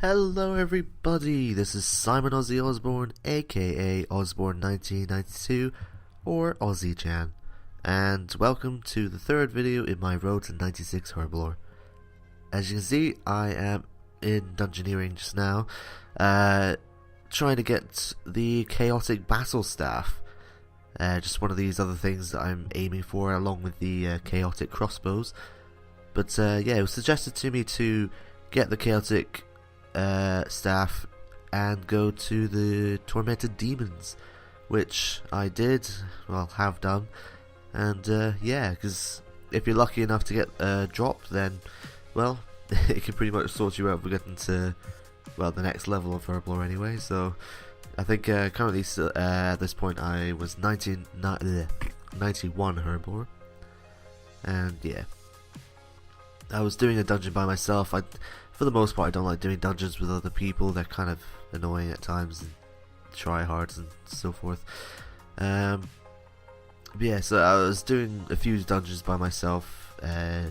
Hello everybody, this is Simon Ozzy Osborne, aka Osborne1992 or Ozzy Chan, and welcome to the third video in my Road to 96 Herblore. As you can see, I am in Dungeoneering just now, trying to get the Chaotic Battle Staff, just one of these other things that I'm aiming for along with the Chaotic Crossbows. But yeah, it was suggested to me to get the Chaotic staff and go to the Tormented Demons, which I did, well, have done, and yeah, because if you're lucky enough to get a drop, then, well, it can pretty much sort you out for getting to, well, the next level of Herblore anyway. So I think currently at this point I was 91 Herblore, and yeah, I was doing a dungeon by myself. For the most part, I don't like doing dungeons with other people. They're kind of annoying at times and tryhards and so forth. But yeah, so I was doing a few dungeons by myself,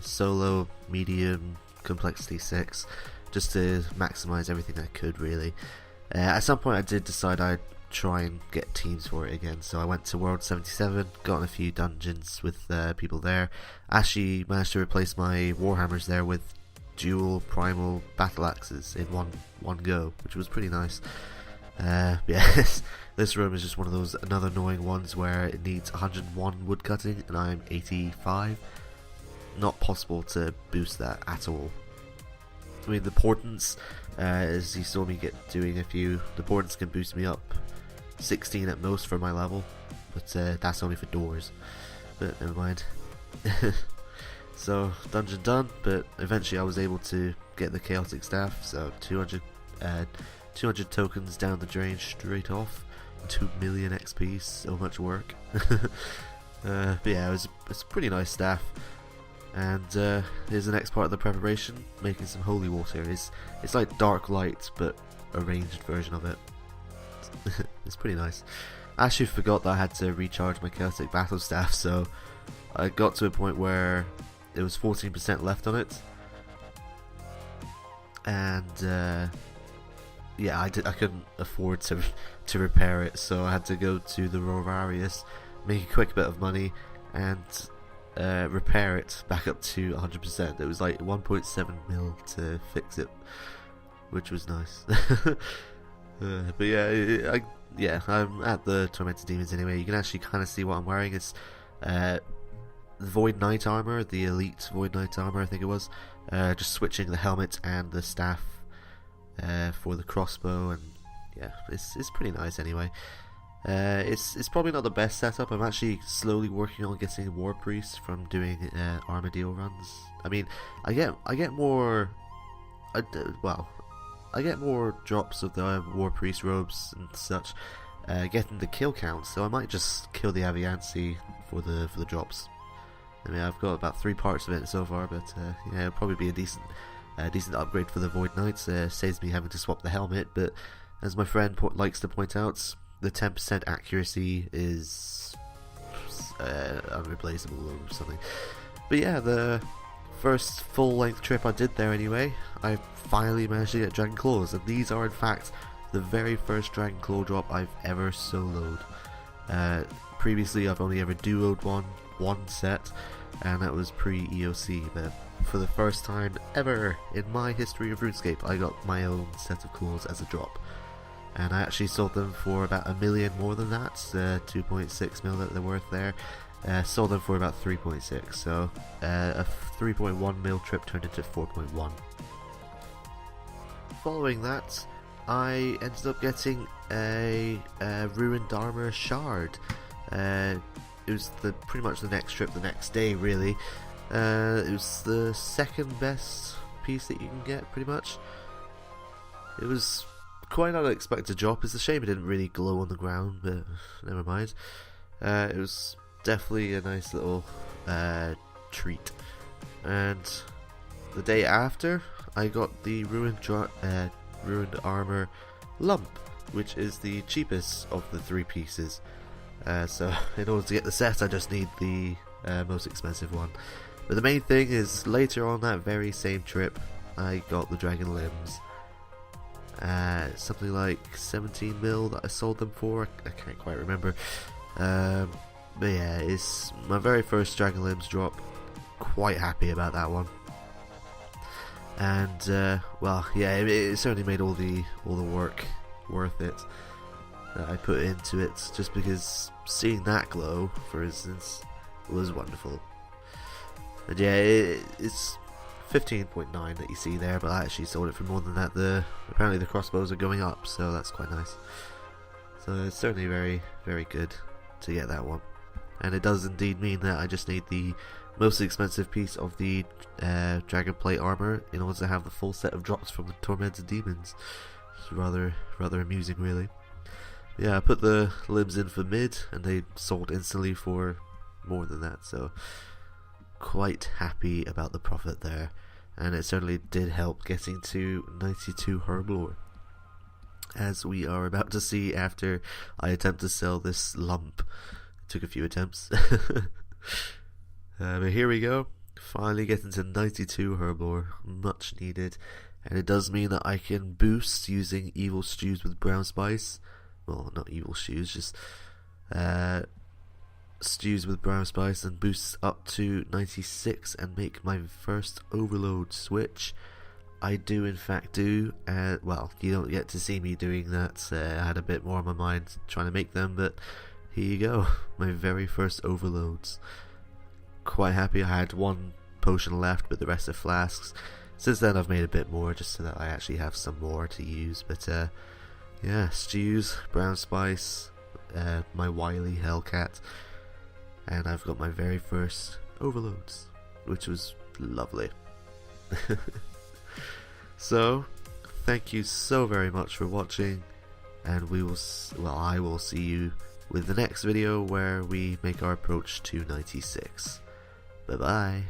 solo, medium, complexity 6, just to maximize everything I could, really. At some point I did decide I'd try and get teams for it again, so I went to World 77, got in a few dungeons with people there. Actually managed to replace my Warhammers there with dual primal battle axes in one go, which was pretty nice. Yeah, this room is just one of those another annoying ones where it needs 101 wood cutting and I'm 85. Not possible to boost that at all. I mean, the portents, as you saw me doing a few, the portents can boost me up 16 at most for my level, but that's only for doors. But never mind. So, dungeon done, but eventually I was able to get the Chaotic Staff, so 200 tokens down the drain straight off, 2 million XP, so much work. But yeah, it's a pretty nice staff, and here's the next part of the preparation, making some holy water. It's like Dark Light, but a ranged version of it. It's pretty nice. I actually forgot that I had to recharge my Chaotic Battle Staff, so I got to a point where there was 14% left on it, and yeah, I couldn't afford to repair it, so I had to go to the Rovarius, make a quick bit of money, and repair it back up to 100%. It was like 1.7 mil to fix it, which was nice. But yeah, I'm at the Tormented Demons anyway. You can actually kind of see what I'm wearing. It's the Void Knight armor, the elite Void Knight armor, I think it was. Just switching the helmet and the staff for the crossbow, and yeah, it's pretty nice anyway. It's probably not the best setup. I'm actually slowly working on getting War Priest from doing Armadillo runs. I mean, I get more. I get more drops of the War Priest robes and such, getting the kill count. So I might just kill the Aviansi for the drops. I mean, I've got about 3 parts of it so far, but yeah, it'll probably be a decent upgrade for the Void Knights. Saves me having to swap the helmet, but as my friend likes to point out, the 10% accuracy is unreplaceable or something. But yeah, the first full-length trip I did there anyway, I finally managed to get Dragon Claws, and these are in fact the very first Dragon Claw drop I've ever soloed. Previously I've only ever duoed one set, and that was pre-EOC, but for the first time ever in my history of RuneScape, I got my own set of claws as a drop. And I actually sold them for about 1 million more than that, 2.6 mil that they're worth there. Sold them for about 3.6, so a 3.1 mil trip turned into 4.1. Following that, I ended up getting a ruined armor shard. It was pretty much the next trip, the next day really. It was the second best piece that you can get, pretty much. It was quite an unexpected drop. It's a shame it didn't really glow on the ground, but never mind. It was definitely a nice little treat. And the day after, I got the ruined armor lump, which is the cheapest of the 3 pieces. So in order to get the set, I just need the most expensive one. But the main thing is, later on that very same trip, I got the dragon limbs. something like 17 mil that I sold them for. I can't quite remember. But yeah, it's my very first Dragon Limbs drop. Quite happy about that one. And well, yeah, it certainly made all the work worth it that I put into it. Just because seeing that glow, for instance, was wonderful. And yeah, it's 15.9 that you see there, but I actually sold it for more than that. Apparently the crossbows are going up, so that's quite nice. So it's certainly very, very good to get that one. And it does indeed mean that I just need the most expensive piece of the dragon plate armor in order to have the full set of drops from the tormented demons. It's rather amusing, really. Yeah, I put the limbs in for mid, and they sold instantly for more than that, so quite happy about the profit there. And it certainly did help getting to 92 Herblore, as we are about to see after I attempt to sell this lump. It took a few attempts. But here we go, finally getting to 92 Herblore, much needed. And it does mean that I can boost using evil stews with brown spice. Well, not evil stews, just stews with brown spice, and boosts up to 96 and make my first overload switch. I do in fact do. Well, you don't get to see me doing that. I had a bit more on my mind trying to make them, but here you go, my very first overloads. Quite happy. I had one potion left, but the rest are flasks. Since then I've made a bit more just so that I actually have some more to use. But yeah, stews, brown spice, my wily Hellcat, and I've got my very first overloads, which was lovely. So thank you so very much for watching, and I will see you with the next video where we make our approach to 96. Bye bye.